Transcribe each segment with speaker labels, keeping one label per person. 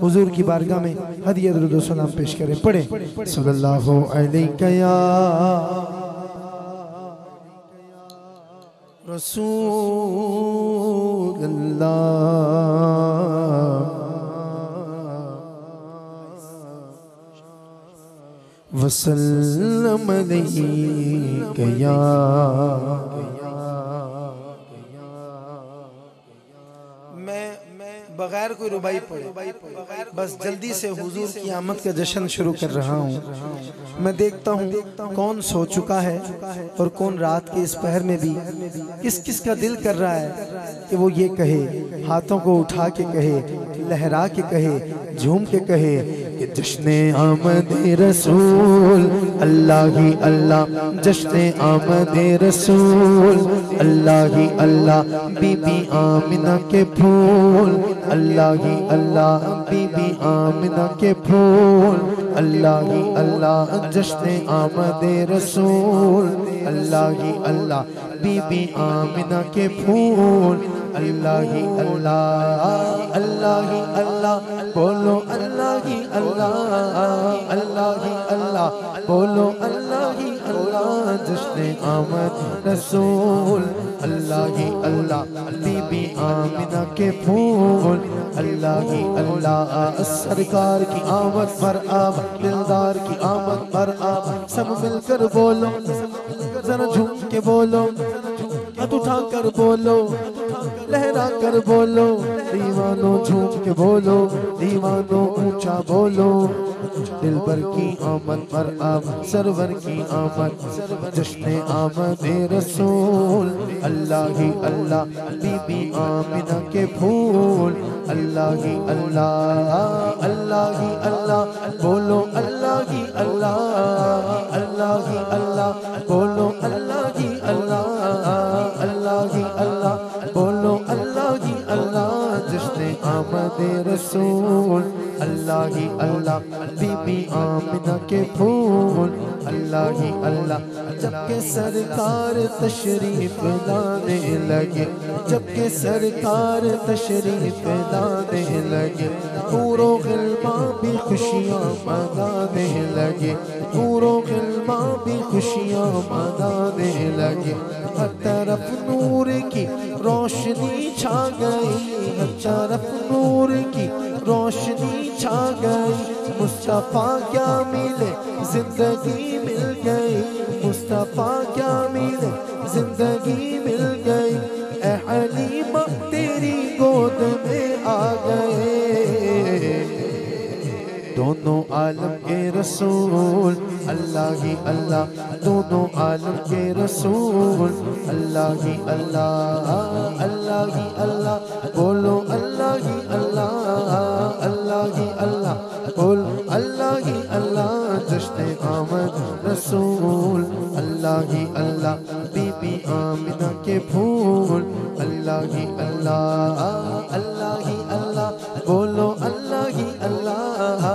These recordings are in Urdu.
Speaker 1: حضور کی بارگاہ میں ہدیہ درود و سلام پیش کریں. پڑھیں صلی اللہ علیہ یا رسول اللہ وسلم علیہ یا بغیر کوئی ربائی پڑھے بس جلدی سے حضور کی آمد کا جشن شروع کر رہا ہوں. میں دیکھتا ہوں کون سو چکا ہے اور کون رات کے اس پہر میں بھی کس کس کا دل کر رہا ہے کہ وہ یہ کہے, ہاتھوں کو اٹھا کے کہے, لہرا کے کہے, جھوم کے کہے کہ جشن آمد رسول اللہ ہی اللہ, جشن آمد رسول اللہ ہی اللہ, بی بی آمنہ کے پھول اللہ ہی اللہ, بی بی آمنہ کے پھول اللہ ہی اللہ, جشن آمد رسول اللہ ہی اللہ, بی بی آمنہ کے پھول اللہ ہی اللہ, اللہ ہی اللہ بولو, اللہ ہی اللہ, اللہ ہی اللہ بولو, اللہ ہی اللہ, جشن آمد رسول اللہ ہی اللہ, بی بی آمنہ کے پھول اللہ ہی اللہ. سرکار کی آمد پر آمد, دلدار کی آمد پر آمد, سب مل کر بولو, ذرا جھوم کے بولو, ہاتھ اٹھا کر بولو, لہرا کر بولو, دیوانوں جھوم کے بولو, دیوانوں اونچا بولو, دلبر کی آمد پر آمد, سرور کی آمد, جشن آمد رسول اللہ ہی اللہ, بی بی آمنہ کے پھول اللہ ہی اللہ, اللہ ہی اللہ بولو, اللہ ہی اللہ, اللہ ہی اللہ بولو, اللہ ہی اللہ, اللہ ہی اللہ بولو, اللہ ہی اللہ, جشن آمد رسول اللہ ہی اللہ, بی بی آمنہ کے پھول اللہ ہی اللہ. جب کہ سرکار تشریف لانے لگے, جب کہ سرکار تشریف لانے لگے, حور و غلمان بھی خوشیاں منانے لگے, حور و غلمان بھی خوشیاں منانے لگے. ہر طرف نور کی روشنی چھا گئی, ہر طرف نور کی روشنی چھا گئی, مصطفیٰ کیا ملے زندگی مل گئی, مصطفیٰ کیا ملے زندگی مل گئی, اے حلیمہ تیری گود میں آ گئے, دونوں عالم کے رسول اللہ ہی اللہ, دونوں عالم کے رسول اللہ ہی اللہ, اللہ ہی اللہ بولو, اللہ ہی اللہ, اللہ ہی اللہ بول, اللہ ہی اللہ, جشن آمد رسول اللہ ہی اللہ, بی بی آمنہ کے پھول اللہ ہی اللہ, اللہ ہی اللہ بولو, اللہ ہی اللہ,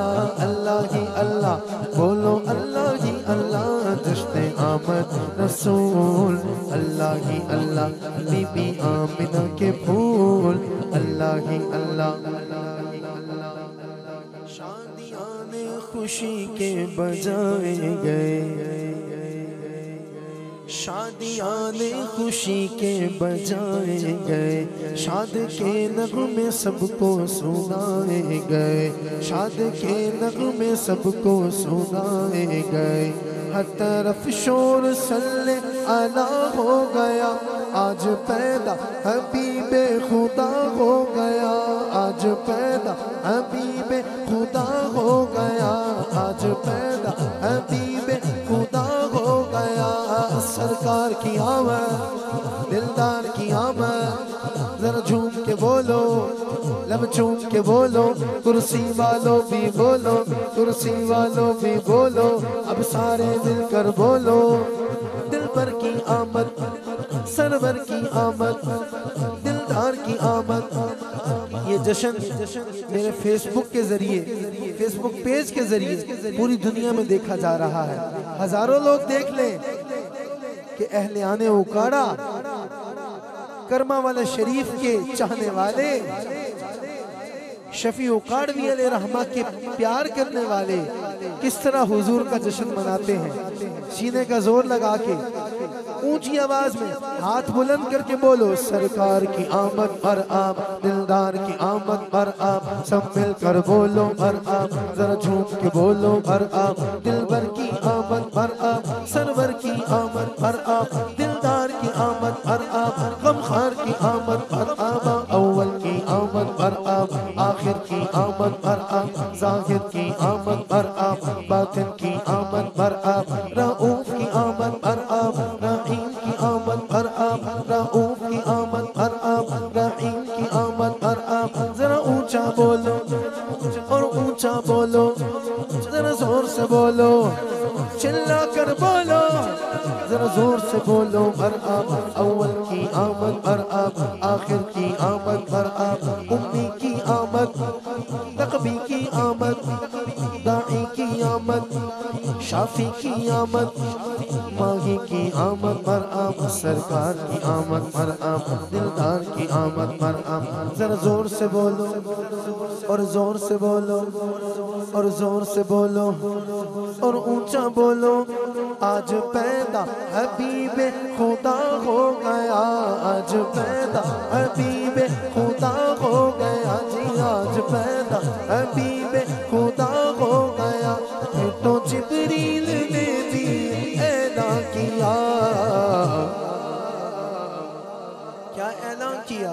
Speaker 1: اللہ ہی اللہ بولو, اللہ ہی اللہ, جشن آمد رسول اللہ ہی اللہ, بی بی آمنہ کے پھول اللہ ہی اللہ. شادیاں خوشی کے بجائے گئے, شادیاں خوشی کے بجائے گئے, شاد کے نغمے سب کو سنائے گئے, شاد کے نغمے سب کو سنائے گئے. ہر طرف شور صلی علیہ ہو گیا, آج پیدا حبیب خدا ہو گیا, آج پیدا حبیب خدا ہو گیا, آج پیدا حبیب خدا ہو گیا. سرکار کی آمد, دلدار کی آمد, ذرا جھوم کے بولو, لب چوم کے بولو, کرسی والوں بھی بولو, کرسی والوں بھی بولو, اب سارے مل کر بولو, دلبر کی آمد, سرور کی آمد, دلدار کی آمد. یہ جشن میرے فیس بک کے ذریعے, فیس بک پیج کے ذریعے پوری دنیا میں دیکھا جا رہا ہے. ہزاروں لوگ دیکھ لیں کہ اہلیان اکاڑا, کرما والے شریف کے چاہنے والے شفیع قاڑوی علیہ رحمہ کے پیار کرنے والے کس طرح حضور کا جشن مناتے ہیں، سینے کا زور لگا کے اونچی آواز میں ہاتھ بلند کر کے بولو، سرکار کی آمد پر آپ، دلدار کی آمد پر آپ، سب مل کر بولو پر آپ، ذرا جھوم کے بولو پر آپ، دلبر کی آمد پر آپ، سرور کی آمد پر آپ، دلدار کی آمد پر آپ، غمخوار کی آمد پر آپ، اول کی آمد پر آپ، آخر کی آمد پر آپ، ظاہر کی آمد پر آپ، باطن کی آمد پر آپ، رؤوف کی آمد پر آپ، رحیم کی آمد پر آپ، رؤوف کی آمد پر آپ، رحیم کی آمد پر آپ، ذرا اونچا بولو اور اونچا بولو، ذرا زور سے بولو، چلا کر بولو، ذرا زور سے بولو پر آپ، اول کی آمد پر آپ، آخر کی آمد پر آپ، امی کی آمد، تقوی کی آمد، داعی کی آمد، شافی کی آمد، ماہی کی آمد پر آپ، سرکار کی آمد پر آپ، دلدار کی آمد پر آپ، ذرا زور سے بولو اور زور سے بولو اور زور سے بولو اور اونچا بولو، آج پیدا حبیب خدا ہو گیا، آج پیدا حبیب خدا ہو گیا جی، آج پیدا حبیب خدا ہو گیا، پھر تو جبریل نے بھی اعلان کیا، کیا اعلان کیا؟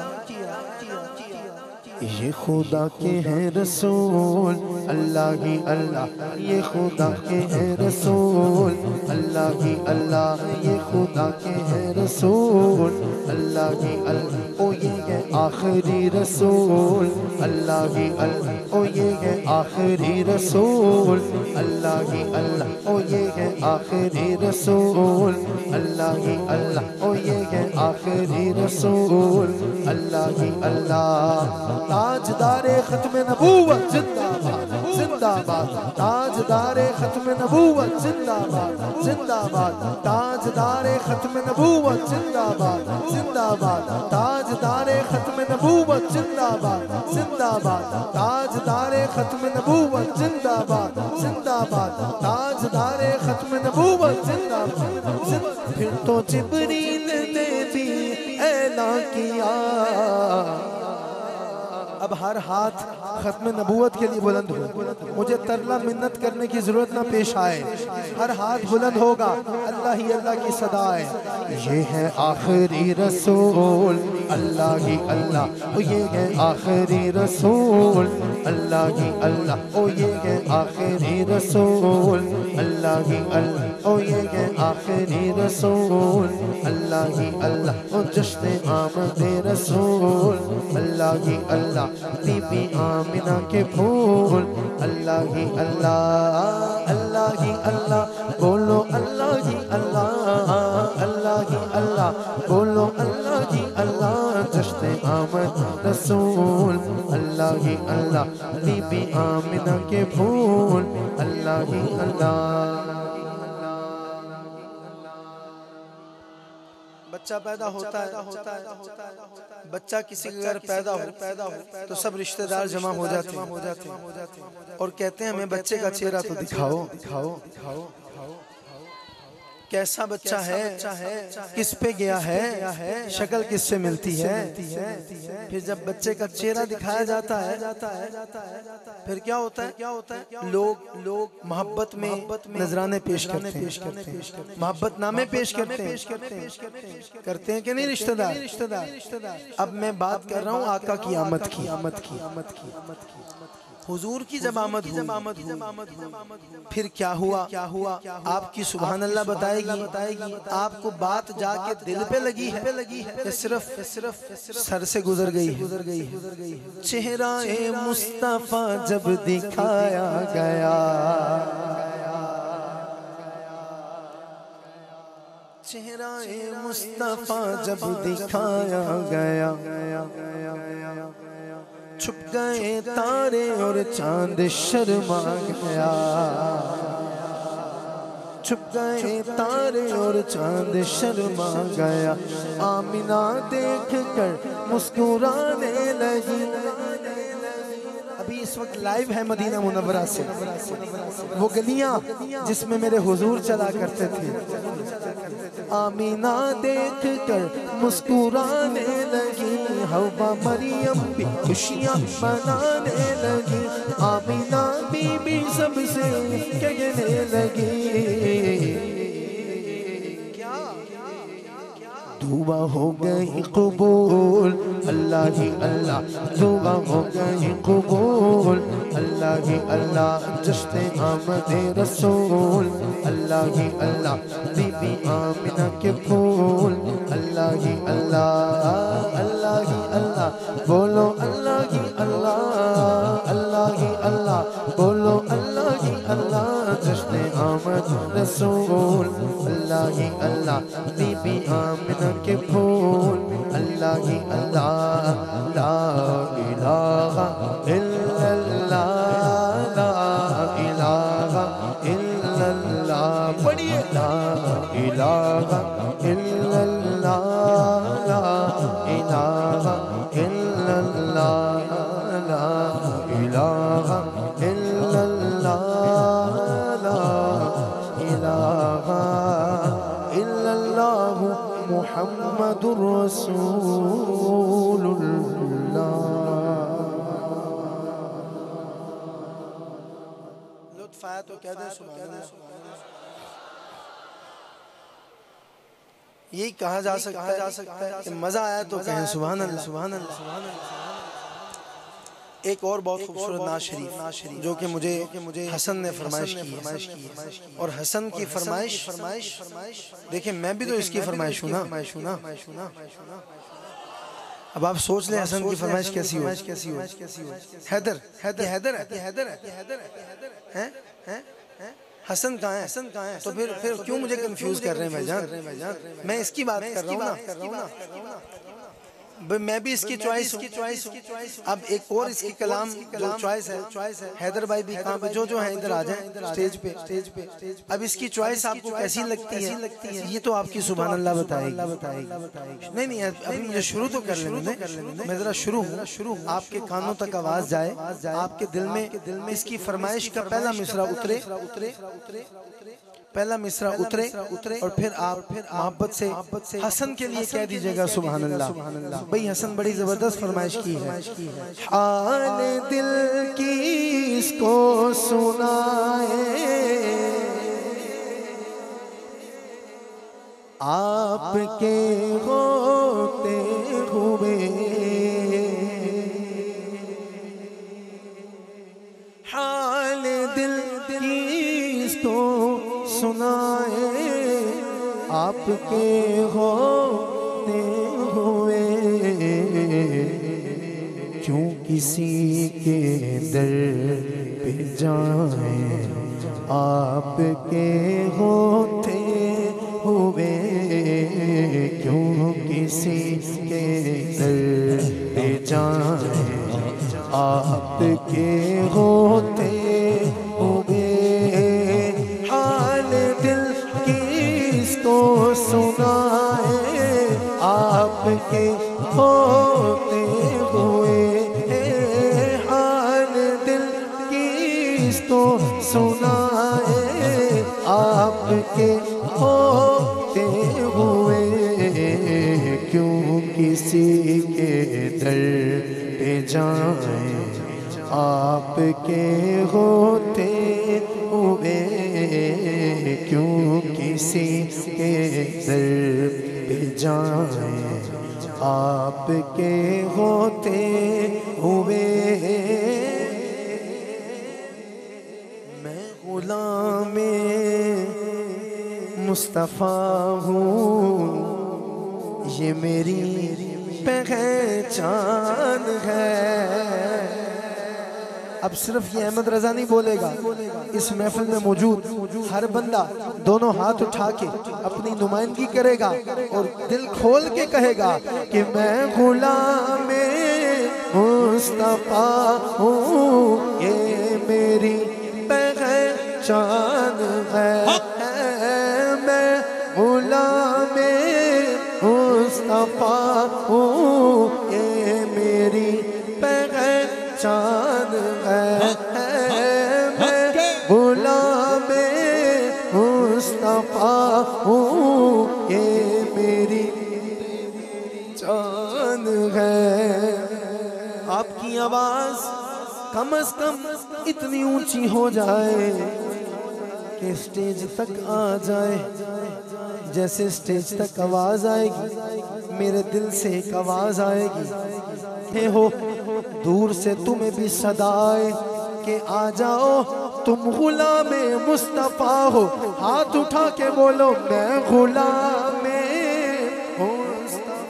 Speaker 1: یہ خدا کے ہیں رسول، اللہ ہی اللہ، یہ خدا کے ہیں رسول، اللہ ہی اللہ، یہ خدا کے ہیں رسول، اللہ ہی اللہ، او یہ ہے آخری رسول، اللہ ہی اللہ، او یہ ہے آخری رسول، اللہ ہی اللہ، او یہ ہے آخری رسول، اللہ ہی اللہ، او یہ ہے آخری رسول، اللہ ہی اللہ، تاجدار ختم نبوت زندہ باد زندہ باد، تاجدار ختم نبوت زندہ باد زندہ باد، تاجدار ختم نبوت زندہ باد زندہ باد، تاجدار ختم نبوت زندہ باد زندہ باد، تاجدار ختم نبوت زندہ باد زندہ باد، تاجدار ختم نبوت زندہ باد، پھر تو جبریل نے بھی اعلان کیا، اب ہر ہاتھ ختم نبوت کے لیے بلند ہو، مجھے ترلا منت کرنے کی ضرورت نہ پیش آئے، ہر ہاتھ بلند ہوگا، اللہ ہی اللہ کی صدا ہے، یہ ہے آخری رسول، اللہ ہی اللہ، یہ ہے آخری رسول، اللہ ہی اللہ، یہ ہے آخری رسول، اللہ ہی اللہ، یہ ہے آخری رسول، اللہ ہی اللہ، جشن آمد رسول، اللہ ہی اللہ، بی بی آمنہ کے پھول، اللہ ہی اللہ، اللہ ہی اللہ، بولو اللہ ہی اللہ، اللہ ہی اللہ، بولو اللہ ہی اللہ، جشن آمد رسول، اللہ ہی اللہ، بی بی آمنہ کے پھول، اللہ ہی اللہ۔ بچہ پیدا ہوتا ہے، بچہ کسی کے گھر پیدا ہو تو سب رشتہ دار جمع ہو جاتے ہیں اور کہتے ہیں ہمیں بچے کا چہرہ تو دکھاؤ، کیسا بچہ ہے، کس پہ گیا ہے، شکل کس سے ملتی ہے، پھر جب بچے کا چہرہ دکھایا جاتا ہے پھر کیا ہوتا ہے، لوگ محبت میں نذرانے پیش کرتے ہیں، محبت نامے پیش کرتے ہیں کہ نہیں رشتہ دار۔ اب میں بات کر رہا ہوں آقا کی آمد کی، حضور کی جب آمد ہوئی پھر کیا ہوا، آپ کی سبحان اللہ بتائے گی، آپ کو بات جا کے دل پہ لگی ہے کہ صرف سر سے گزر گئی ہے، چہرہ مصطفیٰ جب دکھایا گیا، چہرہ مصطفیٰ جب دکھایا گیا، چھپ گئے تارے اور چاند شرما گیا، چھپ گئے تارے اور چاند شرما گیا، آمنہ دیکھ کر مسکرانے لگی، اس وقت لائیو ہے مدینہ منورہ سے، وہ گلیاں جس میں میرے حضور چلا کرتے تھے۔ آمینہ دیکھ کر مسکرانے لگی، حوا مریم بھی خوشیاں منانے لگی، آمینہ بی بی سب سے کہنے لگی دعا ہو گئی قبول، اللہ ہی اللہ دعا ہو گئی قبول، اللہ ہی اللہ جشن آمد رسول، اللہ ہی اللہ بی بی آمنہ کے پھول، اللہ ہی اللہ اللہ ہی اللہ بولو اللہ ہی اللہ اللہ ہی اللہ بولو اللہ ہی اللہ جشن آمد رسول، اللہ ہی اللہ بی بی آمنہ کے پھول، اللہ ہی اللہ لا الہ الا اللہ لا الہ الا اللہ پڑھئے لا الہ الا اللہ لا الہ الا اللہ لا الہ الا اللہ لا الہ الا اللہ محمد رسول اللہ۔ لطف آیا تو کہہ دیں سبحان اللہ۔ یہی کہا جا سکتا ہے کہ مزہ آیا تو کہیں سبحان اللہ سبحان اللہ۔ ایک اور بہت خوبصورت نعت شریف جو کہ مجھے حسن نے فرمائش کی ہے، اور حسن کی فرمائش دیکھیں میں بھی تو اس کی فرمائش ہوں نا۔ اب آپ سوچ لیں حسن کی فرمائش کیسی ہو۔ حیدر ہے حسن کہاں ہے؟ تو پھر کیوں مجھے کنفیوز کر رہے ہیں بھائی جان؟ میں اس کی بات کر رہا ہوں نا، میں بھی اس کی چوائس ہوں۔ اب ایک اور اس کی کلام جو چوائس ہے، حیدر بھائی بھی کہاں پہ جو ہیں ادھر آ جائیں سٹیج پہ۔ اب اس کی چوائس آپ کو کیسی لگتی ہے یہ تو آپ کی سبحان اللہ بتائے گی۔ نہیں ابھی مجھے شروع تو کر لینے دیں، میں ذرا شروع ہوں، آپ کے کانوں تک آواز جائے، آپ کے دل میں اس کی فرمائش کا پہلا مصرع اترے اور پھر آپ محبت سے حسن کے لیے کہہ دیجئے گا سبحان اللہ۔ بھئی حسن بڑی زبردست فرمائش کی ہے۔ حال دل کی اس کو سنائے آپ کے ہوتے ہوئے، حال دل کی اس کو سنائے آپ کے ہوتے ہوئے، کیوں کسی کے در پہ جائیں آپ کے ہوتے ہوئے، کیوں کسی کے در پہ جائیں آپ کے ہوتے ہوئے، حال دل کی اس کو سنائے آپ کے ہوتے ہوئے، حال دل کی اس کو سنائے آپ کے ہوتے ہوئے، کیوں کسی کے در پہ جائیں آپ کے ہوتے ہوئے، کیوں کسی کے در پہ جائیں آپ کے ہوتے ہوئے، میں غلام مصطفیٰ ہوں، یہ میری پہچان ہے۔ اب صرف یہ احمد رضا نہیں بولے گا، اس محفل میں موجود ہر بندہ دونوں ہاتھ اٹھا کے اپنی نمائندگی کرے گا اور دل کھول کے کہے گا کہ میں غلام مصطفیٰ ہوں، یہ میری پہچان ہے، میں غلام مصطفیٰ ہوں، یہ میری پہچان ہے، آواز کم از کم اتنی اونچی ہو جائے کہ سٹیج تک آ جائے. جیسے سٹیج تک آواز آئے گی میرے دل سے ایک آواز آئے گی، ہو دور سے تمہیں بھی صدا آئے کہ آ جاؤ تم غلام مصطفیٰ ہو. ہاتھ اٹھا کے بولو میں غلام مصطفیٰ.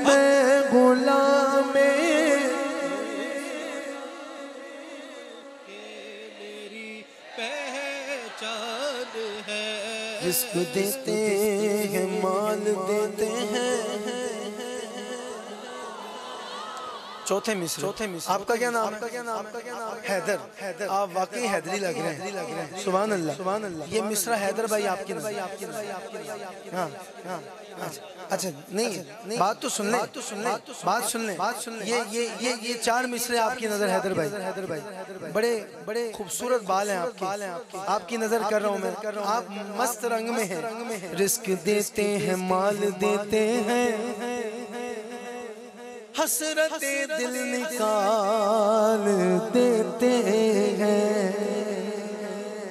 Speaker 1: میں غلام
Speaker 2: میری پہچان ہے.
Speaker 1: رزق دیتے ہیں مال دیتے ہیں. چوتھے مصرے آپ کا کیا نام ہے؟ حیدر. آپ واقعی حیدری لگ رہے ہیں. سبحان اللہ. یہ مصرع حیدر بھائی آپ کی نظر. ہاں اچھا نہیں بات تو سن لیں. بات سن لیں. یہ 4 مصرے آپ کی نظر حیدر بھائی. بڑے خوبصورت بال ہیں آپ کی نظر کر رہا ہوں میں. آپ مست رنگ میں ہیں. رزق دیتے ہیں مال دیتے ہیں، حسرت دل نکال دیتے ہیں.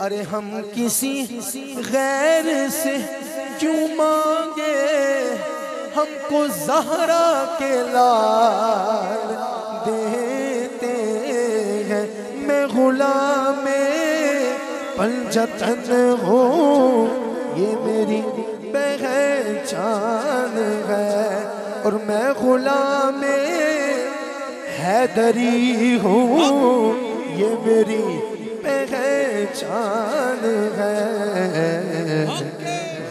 Speaker 1: ارے ہم کسی غیر سے کیوں مانگے، ہم کو زہرا کے لال دیتے ہیں. میں غلام پنجتن ہوں یہ میری پہچان ہے، اور میں غلام حیدری ہوں یہ میری پہچان ہے.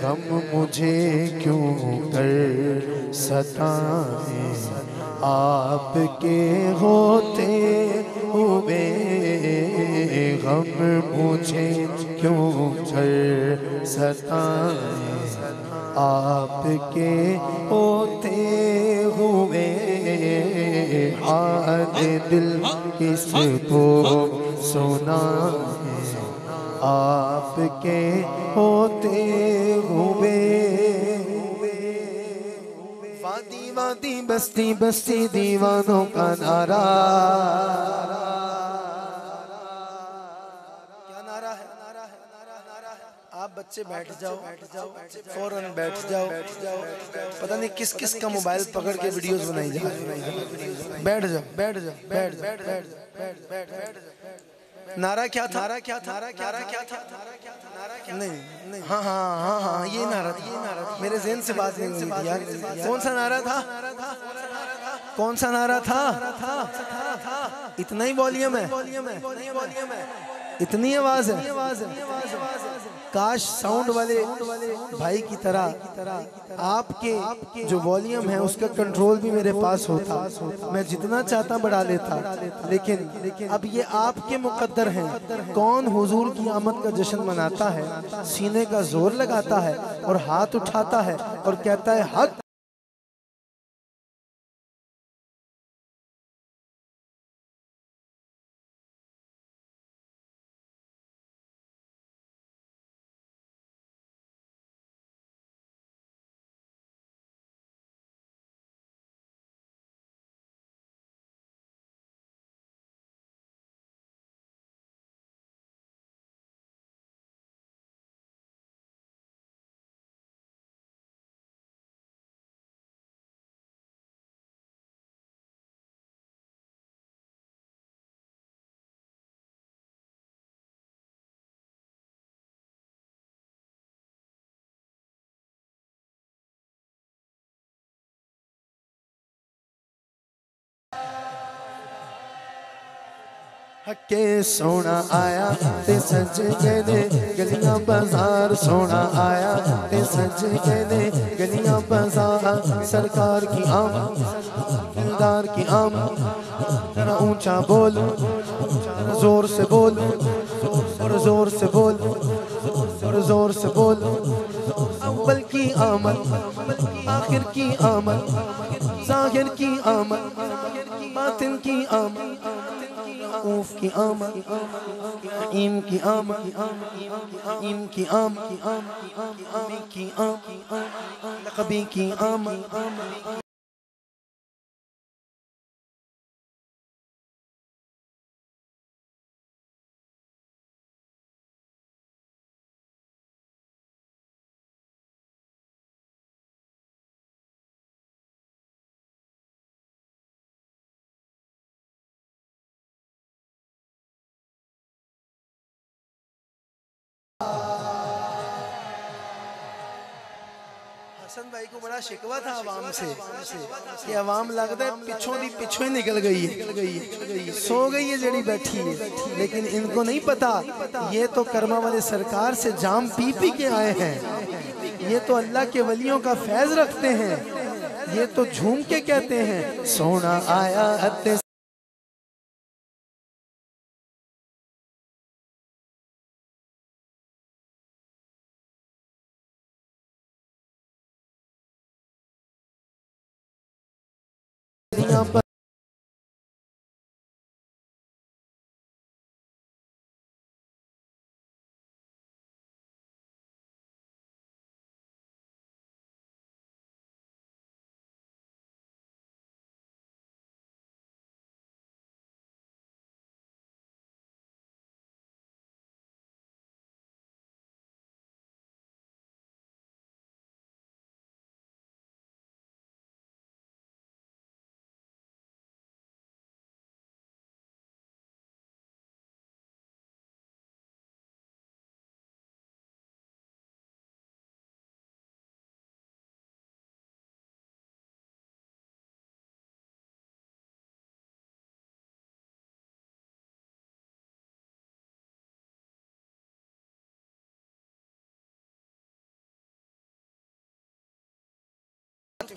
Speaker 1: غم مجھے کیوں کر ستائیں آپ کے ہوتے ہوئے، غم مجھے کیوں کر ستائیں آپ کے ہوتے ہوئے. حال دل کس کو سنائیں آپ کے ہوتے ہوئے. وادی وادی بستی بستی دیوانوں کا نعرہ. کیا نعرہ ہے؟ آپ بچے بیٹھ جاؤ، فوراً بیٹھ جاؤ. پتہ نہیں کس کس کا موبائل پکڑ کے ویڈیوز بنائی جا رہی ہیں. بیٹھ جاؤ. نعرہ کیا تھا؟ نہیں ہاں یہ نعرہ تھا. میرے ذہن سے بات نہیں ہوئی تھی یار. کون سا نعرہ تھا؟ اتنا ہی والیوم ہے، اتنی آواز ہے. کاش ساؤنڈ والے بھائی کی طرح آپ کے جو والیوم ہے اس کا کنٹرول بھی میرے پاس ہوتا. میں جتنا چاہتا بڑھا لیتا، لیکن اب یہ آپ کے مقدر ہیں. کون حضور کی آمد کا جشن مناتا ہے، سینے کا زور لگاتا ہے اور ہاتھ اٹھاتا ہے اور کہتا ہے حق. کے سونا آیا تے سج کے دے گلیاں بازار. سونا آیا تے سج کے دے گلیاں بازار. سرکار کی آمد، دلدار کی آمد. ذرا اونچا بول، زور سے بول، اور زور سے بول، اور زور سے بول. اول کی آمد آخر کی آمد ظاہر کی آمد باطن کی آمد اوف کی آمد ایم کی آمد ایم کی آمد آمی کی آمد لقبی کی آمد حسن بھائی کو بڑا شکوہ تھا عوام سے کہ عوام لگتا ہے پچھوں دی پچھوں ہی نکل گئی ہے سو گئی ہے جڑی بیٹھی ہے لیکن ان کو نہیں پتا یہ تو کرما والے سرکار سے جام پی پی کے آئے ہیں یہ تو اللہ کے ولیوں کا فیض رکھتے ہیں یہ تو جھوم کے کہتے ہیں سونا آیا حد پر پہ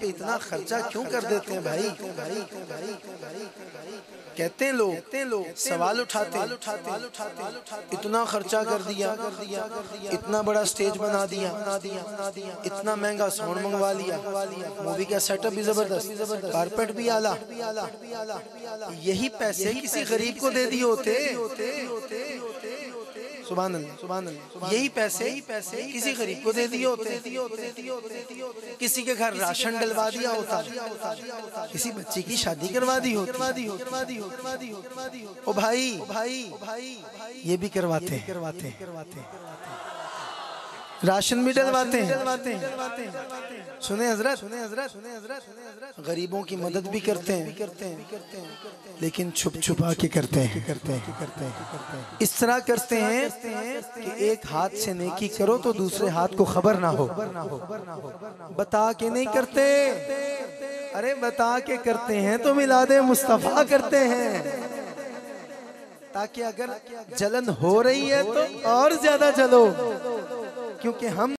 Speaker 1: اتنا خرچہ کیوں کر دیتے ہیں بھائی کہتے ہیں لوگ سوال اٹھاتے ہیں اتنا خرچہ کر دیا اتنا بڑا سٹیج بنا دیا اتنا مہنگا ساؤنڈ منگوا لیا مووی کا سیٹ اپ بھی زبردست کارپیٹ بھی اعلیٰ یہی پیسے کسی غریب کو دے دیے ہوتے سبحان اللہ یہی پیسے کسی غریب کو دے دیے ہوتے کسی کے گھر راشن ڈلوا دیا ہوتا کسی بچی کی شادی کروا دی ہوتی او بھائی یہ بھی کرواتے راشن بھی ڈلواتے ہیں سنیں حضرت غریبوں کی مدد بھی کرتے ہیں لیکن چھپ چھپا کے کرتے ہیں اس طرح کرتے ہیں کہ ایک ہاتھ سے نیکی کرو تو دوسرے ہاتھ کو خبر نہ ہو بتا کے نہیں کرتے ارے بتا کے کرتے ہیں تو میلاد مصطفیٰ کرتے ہیں تاکہ اگر جلن ہو رہی ہے تو اور زیادہ جلو کیونکہ ہم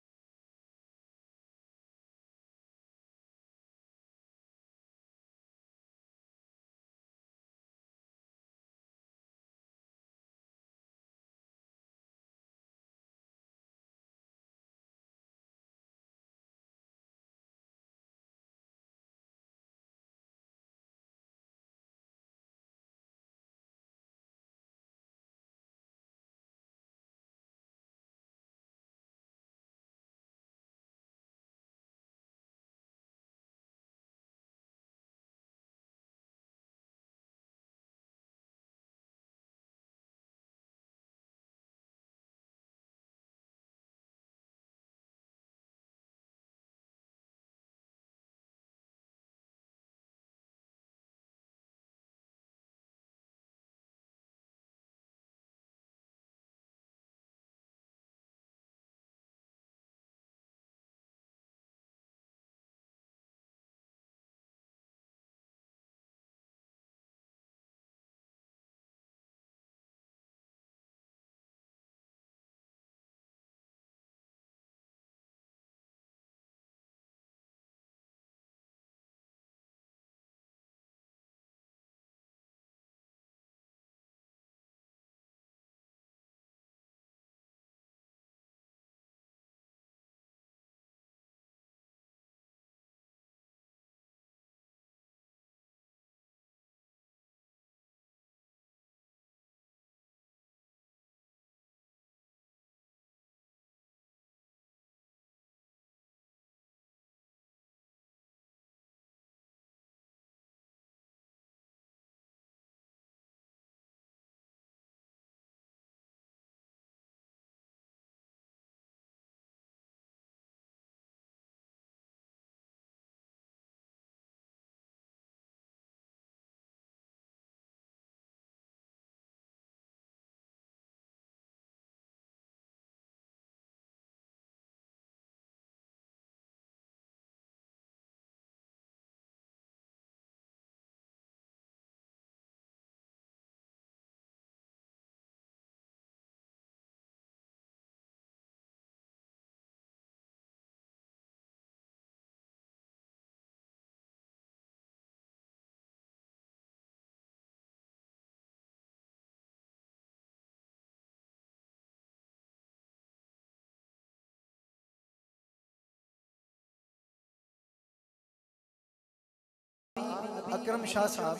Speaker 1: اکرم شاہ صاحب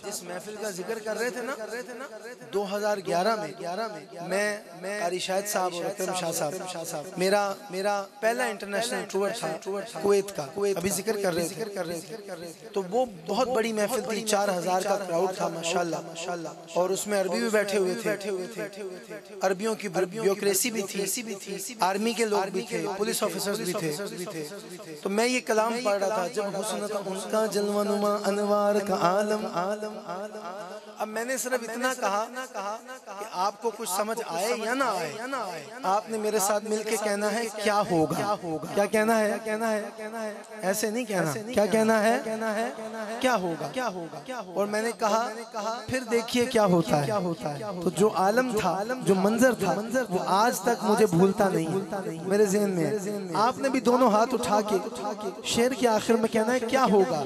Speaker 1: جس محفل کا ذکر کر رہے تھے نا 2011 میں قاری شاہد صاحب اور اکرم شاہ صاحب میرا پہلا انٹرنیشنل ٹور تھا کویت کا، ابھی ذکر کر رہے تھے، تو وہ بہت بڑی محفل تھی، 4000 کا کراؤڈ تھا ماشاءاللہ، اور اس میں عربی بھی بیٹھے ہوئے تھے، عربیوں کی بیوکریسی بھی تھی، آرمی کے لوگ بھی تھے، پولیس آفیسرز بھی تھے، تو میں یہ کلام پڑھ رہا تھا، جب حسن تھا ان کا جلوہ نما انوار کا عالم، اب میں نے صرف اتنا کہا کہ آپ کو کچھ سمجھ آئے یا نہ آئے، آپ نے میرے ساتھ مل کے کہنا ہے کیا ہوگا، کیا کہنا ہے، ایسے نہیں کہنا، کیا کہنا ہے، کیا ہوگا، اور میں نے کہا پھر دیکھیے کیا ہوتا ہے، تو جو عالم تھا، جو منظر تھا، وہ آج تک مجھے بھولتا نہیں، میرے ذہن میں آپ نے بھی دونوں ہاتھ اٹھا کے شعر کے آخر میں کہنا ہے کیا ہوگا۔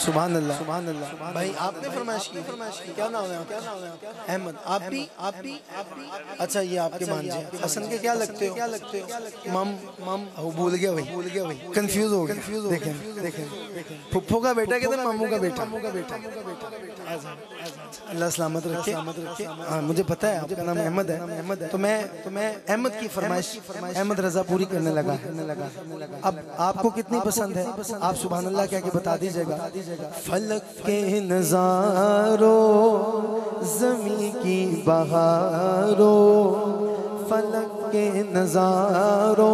Speaker 1: سبحان اللہ بھائی آپ نے فرمائش کی، کیا نام ہے آپ کا؟ احمد، آپ بھی اچھا یہ آپ کے بھانجے حسن کے کیا لگتے ہو؟ مم بھول گیا بھائی، کنفیوز ہو گیا، دیکھیں پھپھو کا بیٹا کہتے ہیں ماموں کا بیٹا، اللہ سلامت رکھے، مجھے پتہ ہے آپ کا نام احمد ہے، تو میں احمد کی فرمائش احمد رضا پوری کرنے لگا۔ اب آپ کو کتنی پسند ہے آپ سبحان اللہ کہہ کے بتا دیجئے گا، فلک کے نظاروں زمین کی بہاروں فلک کے نظاروں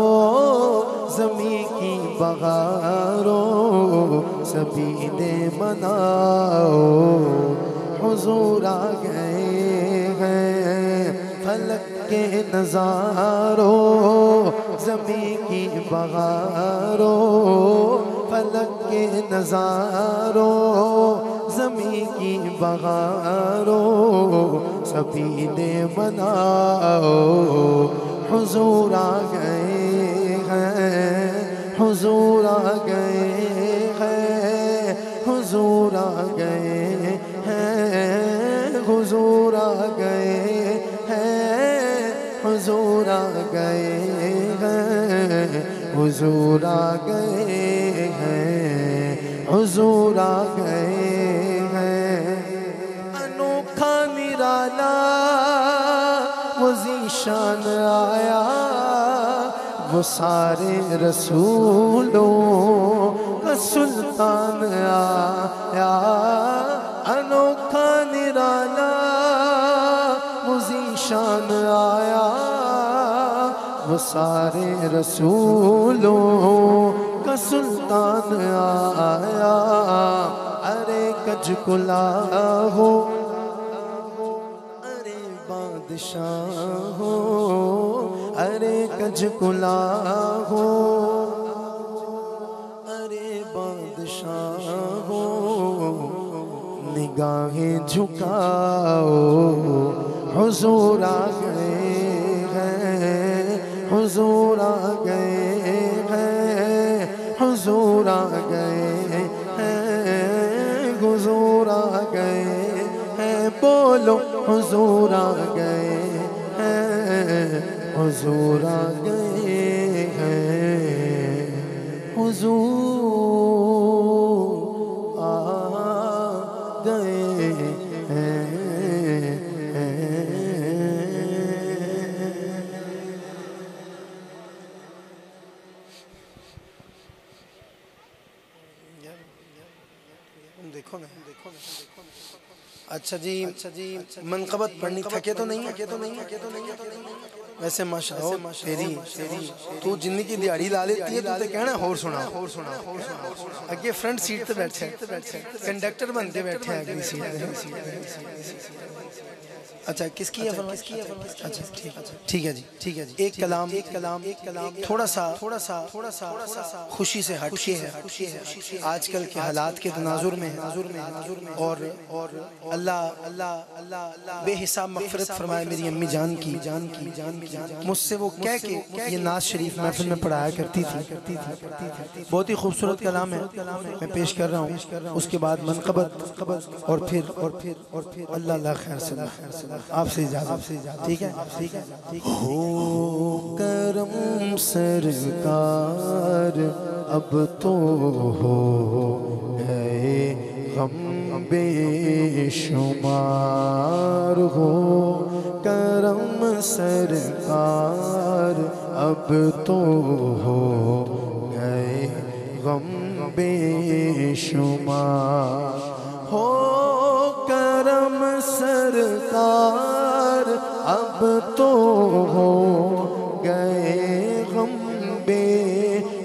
Speaker 1: زمین کی بہاروں سبھی نے مناؤ حضور آ گئے ہیں فلک کے نظاروں زمین کی بہاروں فلک کے نظاروں زمین کی بہاروں سبھی نے مناؤ حضور آ گئے ہیں حضور آ گئے ہیں حضور آ گئے ہیں حضور آ گئے ہیں حضور آ گئے ہیں حضور آ گئے ہیں حضور آ گئے ہیں انوکھا نرالا وہ ذیشان آیا وہ سارے رسولوں کا سلطان آیا انوکھا نرالا وہ ذیشان آیا وہ سارے رسولوں کا سلطان آیا ارے کج کلا ہو ارے بادشاہ ہو ارے کج کلا ہو ارے بادشاہ ہو نگاہیں جھکاؤ حضور آ گئے ہیں حضور آ گئے ہیں حضور آ گئے ہیں حضور آ گئے ہیں بولو حضور آ گئے ہیں حضور آ گئے ہیں حضور آ گئے ہیں اچھا جی منقبت پڑھنی تھکے تو نہیں ویسے ماشاءاللہ تیری تو جنی کی دیاڑی لا لیتی ہے تو تے کہنا ہور سنا اگے فرنٹ سیٹ تے بیٹھے کنڈکٹر بن کے بیٹھے اگلی سیٹ اچھا کس کی ہے اچھا ٹھیک ہے جی ایک کلام تھوڑا سا خوشی سے ہٹ کے ہے آج کل کے حالات کے تناظر میں اور اللہ بے حساب مغفرت فرمائے میری امی جان کی مجھ سے وہ کہہ کے یہ ناز شریف محفل میں پڑھایا کرتی تھی بہت ہی خوبصورت کلام ہے میں پیش کر رہا ہوں اس کے بعد منقبت اور پھر اللہ خیر سے آپ سے اجازت ٹھیک ہے ہو کرم سرکار اب تو ہو گئے غم بے شمار ہو کرم سرکار اب تو ہو گئے غم بے شمار ہو کرم سرکار اب تو ہو گئے غم بے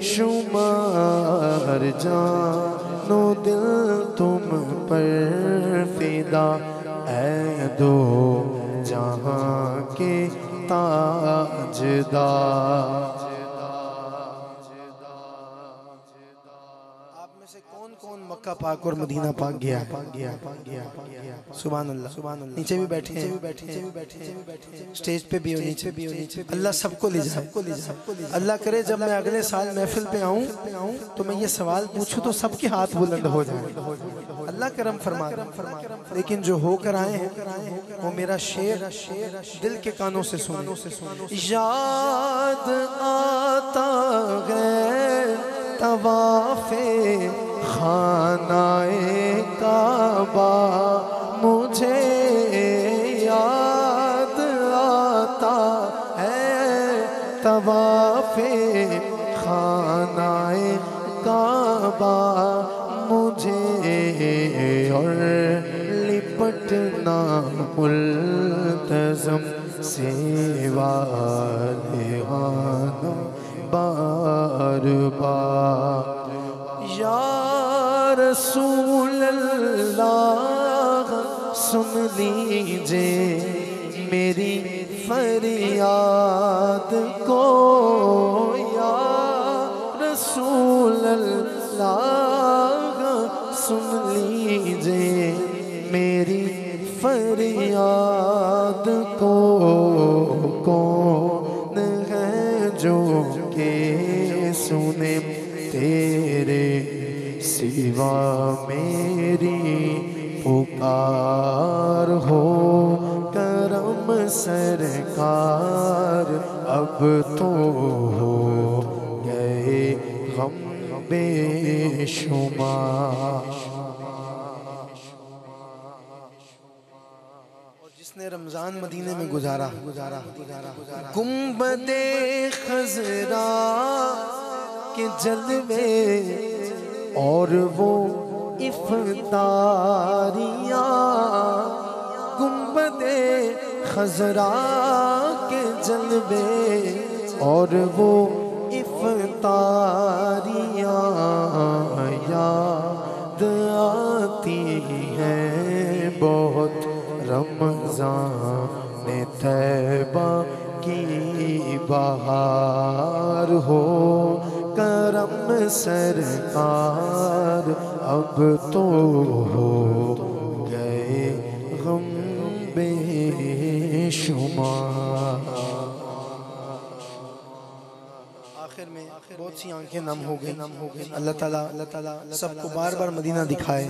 Speaker 1: شمار جان و دل تم پر فدا اے دو جہاں کے تاجدار مکہ پاک اور مدینہ پاک گیا سبحان اللہ نیچے بھی بیٹھے ہیں سٹیج پہ بھی ہو نیچے اللہ سب کو لے جائے اللہ کرے جب میں اگلے سال محفل پہ آؤں تو میں یہ سوال پوچھوں تو سب کے ہاتھ بلند ہو جائیں اللہ کرم فرما لیکن جو ہو کر آئے ہیں وہ میرا شعر دل کے کانوں سے سنو یاد آتا ہے طواف خانہ کعبہ مجھے یاد آتا ہے طواف خانہ کعبہ مجھے اور لپٹنا ملتزم سے والہانم بار بار یا رسول اللہ سن لیجئے میری فریاد کو یا رسول اللہ سن لیجئے میری فریاد کو کون ہے جو کہ سنے تیرے سوا میری پکار ہو کرم سرکار اب تو ہو گئے غم بے شمار جس نے رمضان مدینے میں گزارا گنبد خضرا کے جلوے اور وہ افطاریاں گنبد خضرا کے جلوے اور وہ افطاریاں یاد آتی ہیں بہت رمضان طیبہ کی بہار ہو کرم سرکار اب تو ہو گئے غم بے شمار آخر میں بہت سی آنکھیں نم ہو گئی اللہ تعالیٰ سب کو بار بار مدینہ دکھائے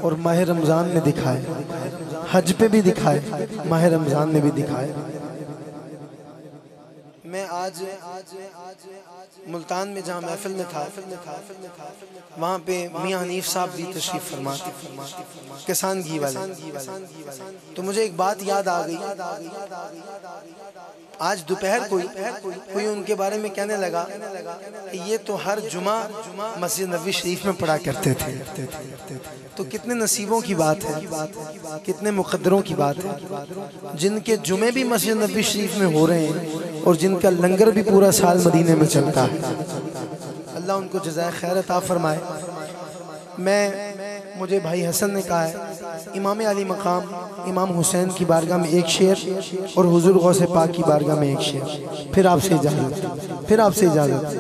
Speaker 1: اور ماہ رمضان میں دکھائے حج پہ بھی دکھائے ماہ رمضان میں بھی دکھائے میں آج ملتان میں جہاں محفل میں تھا وہاں پہ میاں حنیف صاحب بھی تشریف فرما کسان گھی والے تو مجھے ایک بات یاد آ گئی آج دوپہر کوئی ان کے بارے میں کہنے لگا کہ یہ تو ہر جمعہ مسجد نبوی شریف میں پڑھا کرتے تھے تو کتنے نصیبوں کی بات ہے کتنے مقدروں کی بات ہے جن کے جمعے بھی مسجد نبوی شریف میں ہو رہے ہیں اور جن کا لنگر بھی پورا سال مدینے میں چلتا ہے اللہ ان کو جزائے خیر عطا فرمائے مجھے بھائی حسن نے کہا ہے امام علی مقام امام حسین کی بارگاہ میں ایک شعر اور حضور غوث پاک کی بارگاہ میں ایک شعر پھر آپ سے اجازت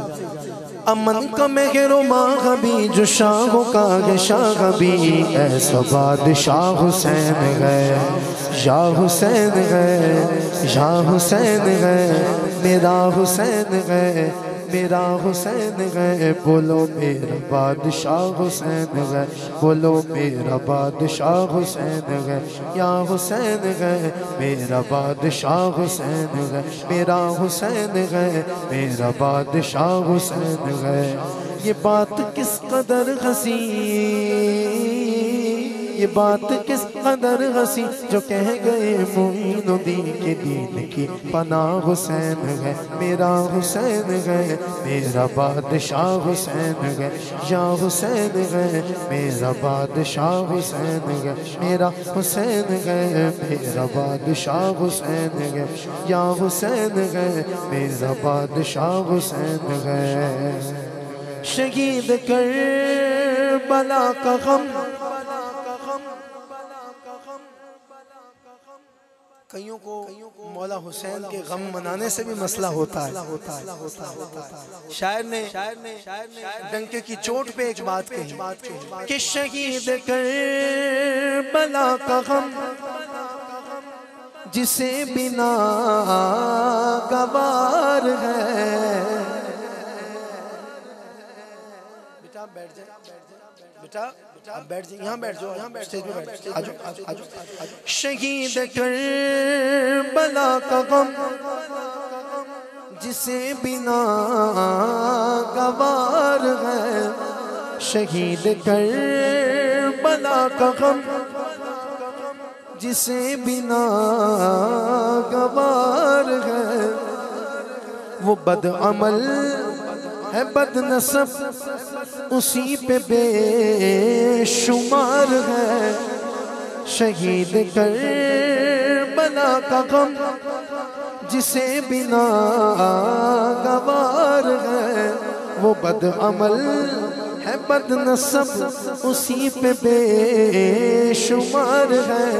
Speaker 1: امن کا مہر و ماغبی جو شاہوں کا ہے شاغبی ایسا بادشاہ حسین ہے یا حسین ہے یا حسین ہے میرا حسین ہے میرا حسین ہے بولو میرا بادشاہ حسین ہے بولو میرا بادشاہ حسین ہے یا حسین ہے میرا بادشاہ حسین ہے میرا حسین ہے میرا بادشاہ حسین ہے یہ بات کس قدر حسین یہ بات کس قدر حسین جو کہہ گئے معین الدین کے دین کی پناہ حسین ہے میرا حسین ہے میرا بادشاہ حسین ہے یا حسین ہے میرا بادشاہ حسین ہے میرا حسین ہے میرا بادشاہ حسین ہے یا حسین ہے میرا بادشاہ حسین ہے شہید کربلا کا غم کئیوں کو مولا حسین کے غم منانے سے بھی مسئلہ ہوتا ہے شاعر نے ڈنکے کی چوٹ پہ ایک بات کہی کہ شہید کربلا کا غم جسے بنا گوار ہے بیٹا بیٹھ جائے بیٹا آپ بیٹھ جائیں یہاں بیٹھ جاؤ یہاں بیٹھ جاؤ شہید کربلا کا غم جسے بنا گوار ہے شہید کربلا کا غم جسے بنا گوار ہے وہ بد عمل ہے بد نسب اسی پہ بے شمار ہے، شہید کربلا کا غم جسے بنا گوار ہے، وہ بد عمل ہے بد نسب اسی پہ بے شمار ہے۔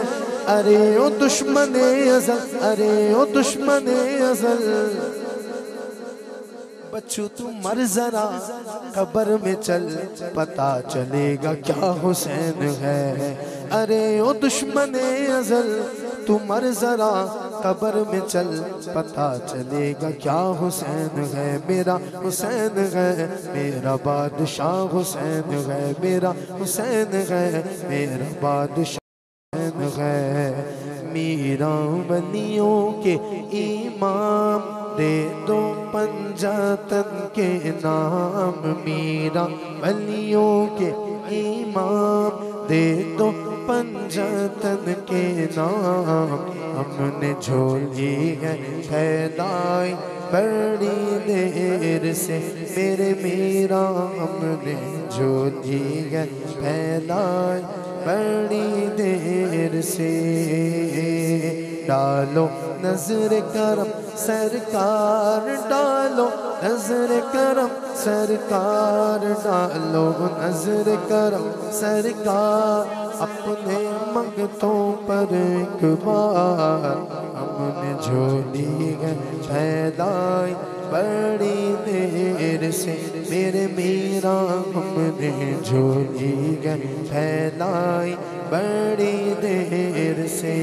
Speaker 1: ارے او دشمن ازل، ارے او دشمن ازل، بچو تو مر ذرا قبر میں چل، پتا چلے گا کیا حسین ہے۔ ارے او دشمن ازل تو مر ذرا قبر میں چل، پتا چلے گا کیا حسین ہے۔ میرا حسین ہے، میرا بادشاہ حسین ہے، میرا حسین ہے، میرا بادشاہ ہے۔ میرا ولیوں کے امام دے دو پنجاتن کے نام، میرا ولیوں کے امام دے دو پنجاتن کے نام۔ ہم نے جھولی ہے پھیلائی بڑی دیر سے، میرے میرا ہم نے جھولی ہے پھیلائی بڑی دیر سے۔ ڈالو نظر کرم سرکار، ڈالو نظر کرم سرکار، ڈالو نظر کرم سرکار، اپنے منگتوں پر ایک بار۔ ہم نے جھولی ہے پھیلائی بڑی دیر سے، میرے میرا ہم نے جھولی ہے پھیلائی بڑی دیر سے۔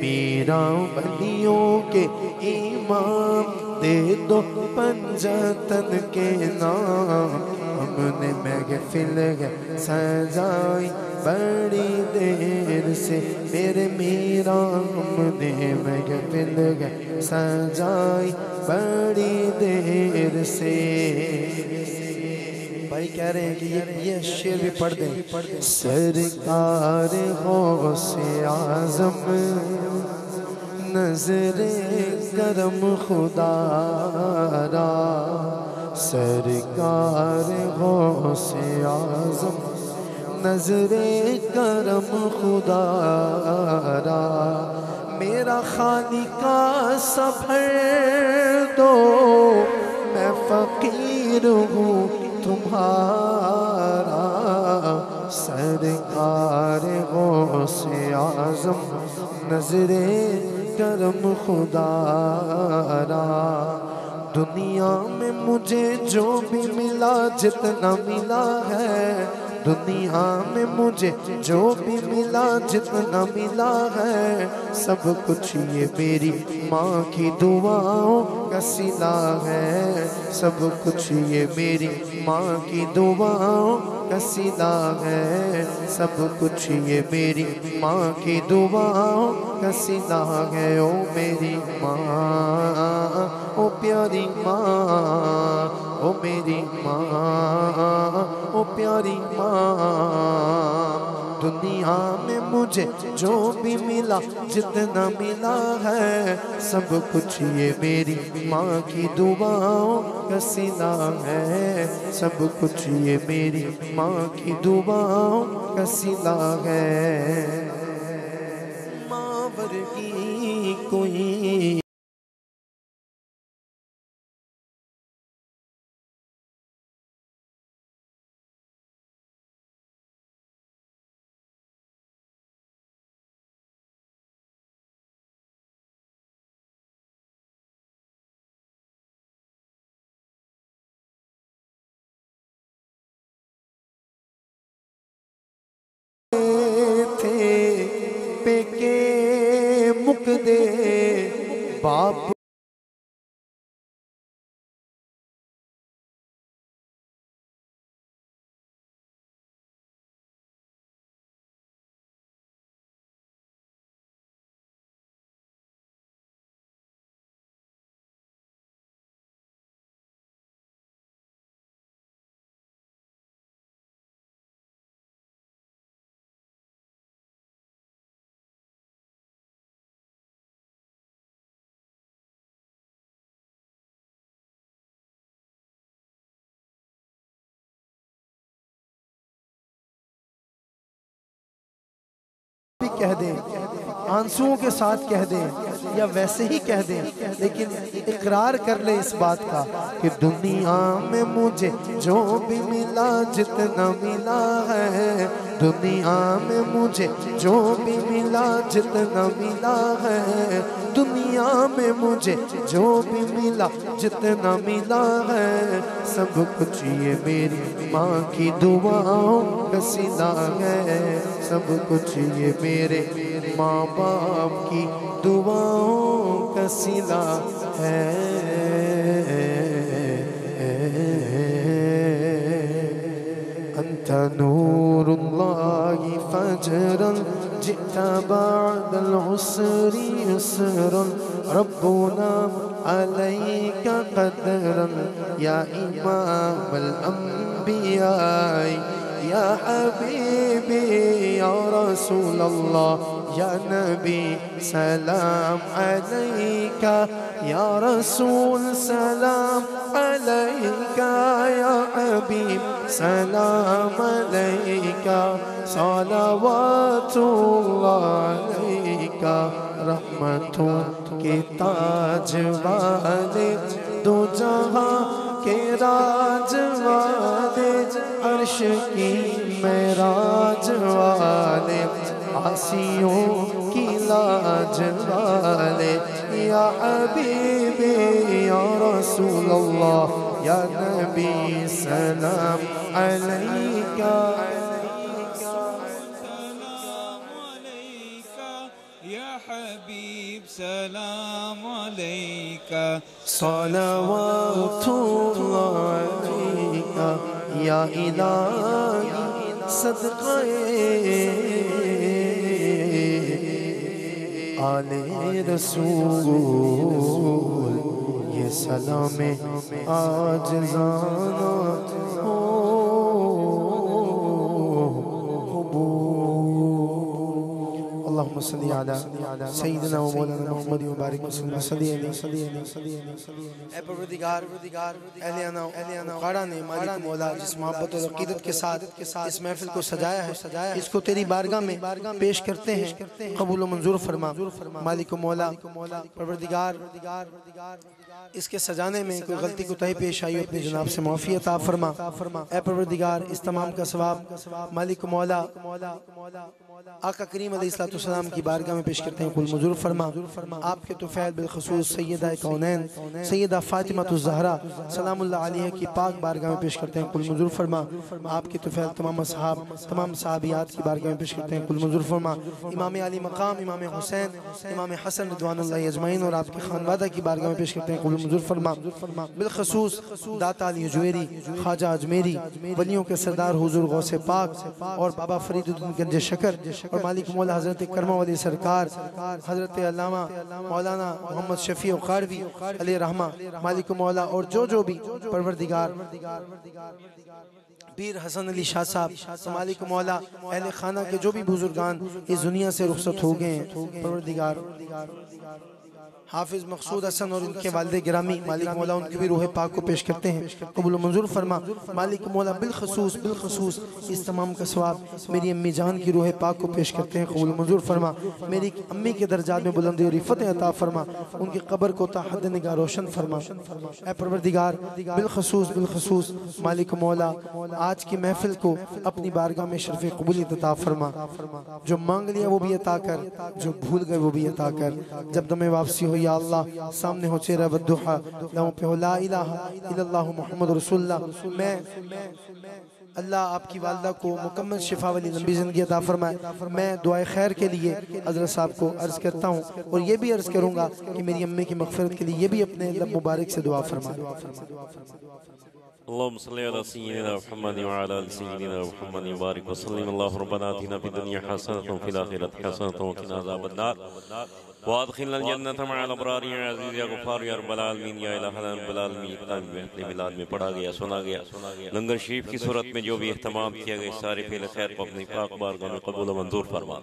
Speaker 1: میرا ولیوں کے امام دے دو پنجاتن کے نام، ہم نے محفل ہے سجائی بڑی دیر سے، میرے میرا ہم نے محفل ہے سجائی بڑی دیر سے۔ بھائی کہہ رہے ہیں کہ یہ شعر بھی پڑھ دیں۔ سرکار غوث اعظم نظر کرم خدا را، سرکار غوث اعظم نظر کرم خدا را، میرا خالق کا سفر دو، میں فقیر ہوں تمہارا، سرکار غوث اعظم نظر کرم خدا را۔ دنیا میں مجھے جو بھی ملا جتنا ملا ہے، دنیا میں مجھے جو بھی ملا جتنا ملا ہے، سب کچھ یہ میری ماں کی دعاؤں کا صلہ ہے، سب کچھ یہ میری ماں کی دعاؤں کا صلہ ہے، سب کچھ یہ میری ماں کی دعاؤں کا صلہ ہے۔ او میری ماں، او پیاری ماں، او میری ماں، او پیاری ماں، دنیا میں مجھے جو بھی ملا جتنا ملا ہے، سب کچھ یہ میری ماں کی دعاؤں کا صلہ ہے، سب کچھ یہ میری ماں کی دعاؤں کا صلہ ہے۔ ماں ورگی کوئی تھے پہ کے مک دے باپ بھی کہہ دیں، آنسوؤں کے ساتھ کہہ دیں یا ویسے ہی کہہ دیں، لیکن اقرار کر لے اس بات کا کہ دنیا میں مجھے جو بھی ملا جتنا ملا ہے، دنیا میں مجھے جو بھی ملا جتنا ملا ہے، دنیا میں مجھے جو بھی ملا جتنا ملا ہے، سب کچھ یہ میری ماں کی دعاؤں کا صلہ ہے، سب کچھ یہ میرے ماں باپ کی دعاؤں کا صلہ ہے۔ انت نور اللہ فجرا جئت بعد العسر يسرا ربنا عليك قدرا يا إمام الأنبياء يا حبيبي يا رسول الله يا نبي سلام عليك يا رسول سلام عليك يا حبيب سلام عليك صلوات الله عليك رحمتوں کے تاج والے دو جہاں کے راج والے عرش کی معراج والے عاصیوں کی لاج والے یا حبیبی یا رسول اللہ یا نبی سلام علیکہ
Speaker 2: یا حبیب سلام علیکہ
Speaker 1: صلوات اللہ علیکہ یا الہی صدقہ آل رسول یہ سلام عاجزانہ اللہم صلی علی سیدنا و مولانا محمد و بارک وسلم صلی اے پروردگار اہل انا اقاڑا نے مالک مولا جس محبت و عقیدت کے ساتھ اس محفل کو سجایا ہے اس کو تیری بارگاہ میں پیش کرتے ہیں، قبول و منظور فرما مالک مولا پروردگار۔ اس کے سجانے میں کوئی غلطی کوتاہی پیش آئی اپنے جناب سے معافی عطا فرما اے پروردگار۔ اس تمام کا ثواب مالک مولا آقا کریم علیہ السلام کی بارگاہ میں پیش کرتے ہیں، قبول منظور فرما۔ آپ کے طفیل بالخصوص سیدہ کونین سیدہ فاطمہ الزہرا سلام اللہ علیہ کی پاک بارگاہ میں پیش کرتے ہیں، قبول منظور فرما۔ آپ کے طفیل تمام اصحاب تمام صحابیات کی بارگاہ میں پیش کرتے ہیں، قبول منظور فرما۔ امام علی مقام امام حسین امام حسن رضوان اللہ اجمعین اور آپ کے خانوادہ کی بارگاہ میں پیش کرتے ہیں، قبول منظور فرما۔ بالخصوص داتا علی حجویری خواجہ اجمیری ولیوں کے سردار حضور غوث پاک اور بابا فرید الدین گنج شکر اور مالک مولا حضرت کرمہ والی سرکار حضرت علامہ مولانا محمد شفیع اقاڑوی علیہ رحمہ مالک مولا اور جو بھی پروردگار پیر حسن علی شاہ صاحب مالک مولا اہل خانہ کے جو بھی بزرگان اس دنیا سے رخصت ہو گئے ہیں، پروردگار حافظ مقصود حسن اور ان کے والد گرامی مالک مولا ان کی بھی روح پاک کو پیش کرتے ہیں، قبول و منظور فرما۔ مالک مولا بالخصوص اس تمام کا ثواب میری امی جان کی روح پاک کو پیش کرتے ہیں، قبول و منظور فرما۔ میری امی کے درجات میں بلندی اور رفعت عطا فرما، ان کی قبر کو تا حد نگاہ روشن فرما اے پروردگار۔ بالخصوص مالک مولا آج کی محفل کو اپنی بارگاہ میں شرف قبولیت عطا فرما، جو مانگ لیا وہ بھی عطا کر، جو بھول گئے وہ بھی عطا کر۔ جب دم واپسی ہو یا اللہ سامنے ہو چہرہ والدحا لہوں پہ ہو لا الہ الا اللہ محمد رسول اللہ۔ میں اللہ آپ کی والدہ کو مکمل شفا والی لمبی زندگی عطا فرمائے۔ میں دعائے خیر کے لیے حضرت صاحب کو عرض کرتا ہوں اور یہ بھی عرض کروں گا کہ میری امی کی مغفرت کے لیے یہ بھی اپنے لب مبارک سے دعا فرمائے۔
Speaker 3: اللهم صل على سيدنا محمد وعلى آل سيدنا محمد وبارك وسلم. اللهم ربنا آتنا في الدنيا حسنة وفي الآخرة حسنة وقنا عذاب النار. وادخلنا الجنة مع الابرار یا عزیز یا غفار یا رب العالمین یا الہ رب العالمین. اپنے میلاد میں پڑھا گیا سنا گیا لنگر شریف کی صورت میں جو بھی اہتمام کیا گیا سارے فعل خیر کو اپنی پاک بارگاہ میں قبول و منظور فرما.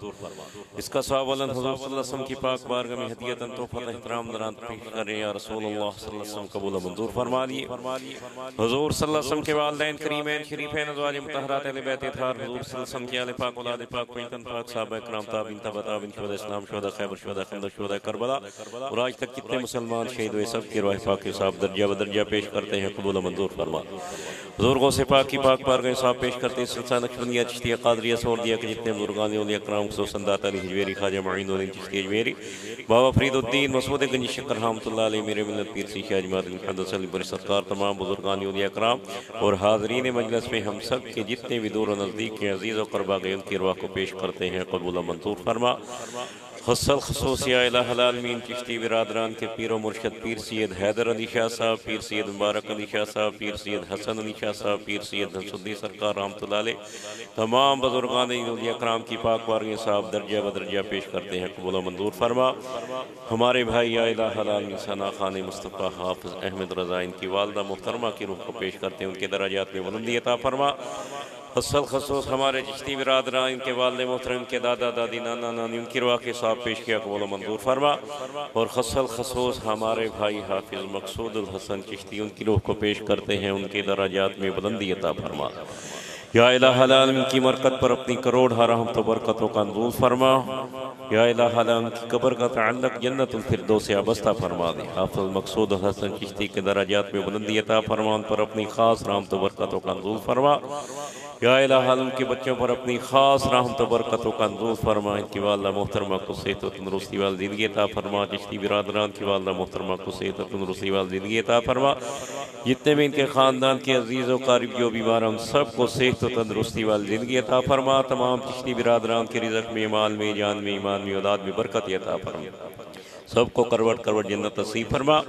Speaker 3: اس کا ثواب حضور صلی اللہ علیہ وسلم کی پاک بارگاہ میں ہدیۃ تحفۃ احترام دران پیش کریں یا رسول اللہ صلی اللہ علیہ وسلم قبول و منظور فرما لیے. حضور صلی اللہ علیہ وسلم کے والدین کریمین شریفین ازواج مطہرات اہل بیت اطہار حضور صلی اللہ علیہ وسلم کے آل پاک اولاد پاک پیتن پاک صحابہ کرام تابعین تبع تابعین شہداء اسلام شہداء خیبر شہداء خندق شہداء کربلا اور آج تک کتنے مسلمان شہید ہوئے سب کی روح پاک کے صاحب درجہ بدرجہ پیش کرتے ہیں قبول و منظور فرما. بزرگوں سے پاک کی پاک بارگاہ صاحب پیش کرتے ہیں سلسلہ نقشبندیہ چشتیہ قادریہ سوردیہ کے جتنے بزرگان اولیاء کرام خصوصاً داتا علی حجویری خواجہ معین الدین چشتی اجمیری بابا فرید الدین مسعود گنجی شکر رحمۃ اللہ علیہ میرے ملت پیر سی شاہ جماعت المقدس علی بر ستکار تمام بزرگان اولیاء کرام اور حاضرین مجلس میں ہم سب کے جتنے بھی دور و نزدیک کے عزیز و قربا گئے ان کی ارواح کو پیش کرتے ہیں قبول و منظور فرما. خصل خصوص یا الہ العالمین چشتی برادران کے پیر و مرشد پیر سید حیدر علی شاہ صاحب، پیر سید مبارک علی شاہ صاحب، پیر سید حسن علی شاہ صاحب، پیر سید نصرالدین سرکار رحمۃ اللہ علیہ تمام بزرگان اولیاء کرام کی پاک بارگاہ صاحب درجہ بدرجہ پیش کرتے ہیں قبول و منظور فرما. ہمارے بھائی یا الہ العالمین ثنا خان مصطفیٰ حافظ احمد رضا ان کی والدہ محترمہ کی روح کو پیش کرتے ہیں ان کے درجات میں بلندی عطا فرما. خصوص ہمارے چشتی برادران ان کے والد محترم کے دادا دادی نانا نانی ان کی رواح کے صاحب پیش کیا قبول و منظور فرما. اور خصوص ہمارے بھائی حافظ مقصود الحسن چشتی ان کی روح کو پیش کرتے ہیں ان کے درجات میں بلندی عطا فرما. یا الہ العالمین کی مرکت پر اپنی کروڑ رحمت و برکتوں کا نزول فرما. یا الہ العالمین کی قبر کا تعلق جنت الفردوس آبستہ فرما دے. حافظ مقصود الحسن چشتی کے درجات میں بلندی عطا فرما، ان پر اپنی خاص رحمت و برکتوں کا نزول فرما. یا الہ العالمین کے بچوں پر اپنی خاص رحمت و برکتوں کا نزول فرما. ان کی والدہ محترمہ کو صحت و تندرستی والی زندگی عطا فرما. چشتی برادران کی والدہ محترمہ کو صحت و تندرستی والی زندگی عطا فرما. جتنے بھی ان کے خاندان کے عزیز و قارب جو بیمار ہیں ان سب کو صحت و تندرستی والی زندگی عطا فرما. تمام چشتی برادران کے رزق میں، مال میں، جان میں، ایمان میں، اولاد میں برکت عطا فرما. سب کو کروٹ کروٹ جنت نصیب فرما.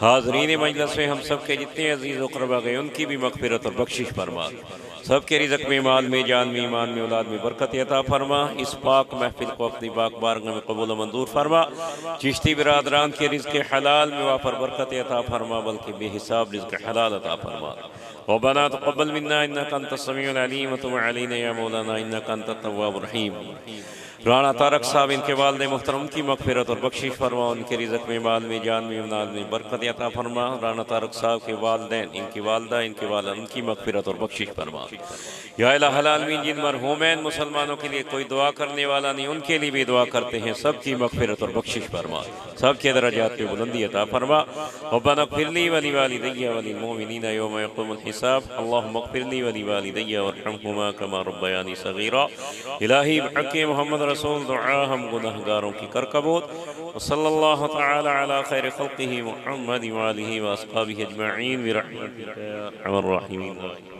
Speaker 3: حاضرین مجلس میں ہم سب کے جتنے عزیز و قربا گئے ان کی بھی مغفرت اور بخشش فرما. سب کے رزق میں، مال میں، جان میں، ایمان میں، اولاد میں برکت عطا فرما. اس پاک محفل کو اپنی پاک بارگاہ میں قبول و منظور فرما. چشتی برادران کے رزق حلال میں وافر برکت عطا فرما، بلکہ بے حساب رزق حلال عطا فرما. ربنا تقبل منا انك انت السميع العليم وتب علينا يا مولانا انك انت التواب الرحيم. رانا طارق صاحب ان کے والد محترم کی مغفرت اور بخشش فرما. ان کے رزق میں، مال میں، جان میں، اولاد میں برکت عطا فرما. رانا طارق صاحب کے والدین، ان کی والدہ، ان کے والد، ان کی مغفرت اور بخشش فرما. یا الہ العالمین جن مرحومین مسلمانوں کے لیے کوئی دعا کرنے والا نہیں ان کے لیے بھی دعا کرتے ہیں، سب کی مغفرت اور بخشش فرما. سب کے درجات میں بلندی عطا فرما. ربنا اغفر لي ولوالدي وللمؤمنين يوم يقوم الحساب. اللهم اغفر لي ولوالدي وارحمهما كما ربياني صغيرا. الہی بحق محمد رسول دعا ہم گناہگاروں کی کر قبول. وصلی اللہ تعالی علی خیر خلقہ محمد وآلہ واصحابہ اجمعین برحمتک یا ارحم الراحمین.